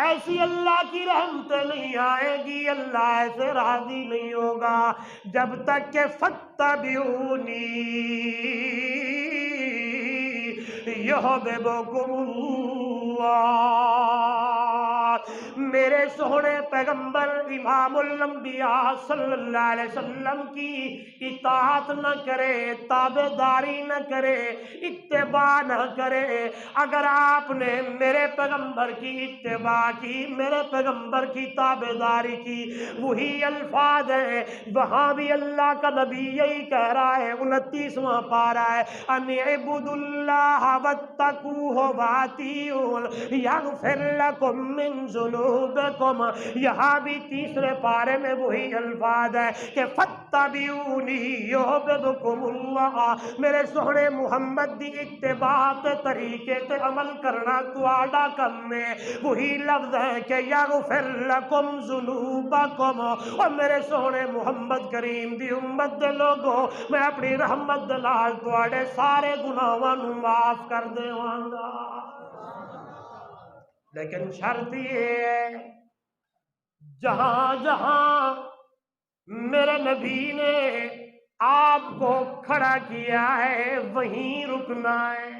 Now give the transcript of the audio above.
ایسی اللہ کی رحمتیں نہیں آئے گی، اللہ ایسے راضی نہیں ہوگا جب تک کہ فاتبعونی یحببکم اللہ، میرے سونے پیغمبر امام الانبیاء صلی اللہ علیہ وسلم کی اطاعت نہ کرے، تابعداری نہ کرے، اتباع نہ کرے، اگر آپ نے میرے پیغمبر کی اتباع کی، میرے پیغمبر کی تابعداری کی، وہی الفاظ ہیں وہاں بھی اللہ کا نبی یہی کہہ رہا ہے، 29واں پارہ ہے، ان اعبدوا اللہ واتقوہ واتیعون یغفر لکم من ذنوبکم، یہاں بھی تیسرے پارے میں وہی الفاظ ہے کہ فاتبعونی یحببکم اللہ، میرے سونے محمد دی اتباع تے طریقے تے عمل کرنا تواڈا کم ہے، وہی لفظ ہے کہ یغفر لکم ذنوبکم، اور میرے سونے محمد کریم دی امت دے لوگوں میں اپنی رحمت دے نال تواڈے سارے گناہاں نوں معاف کر دیواں گا، لیکن شرط یہ ہے جہاں جہاں میرے نبی نے آپ کو کھڑا کیا ہے وہیں رکنا ہے،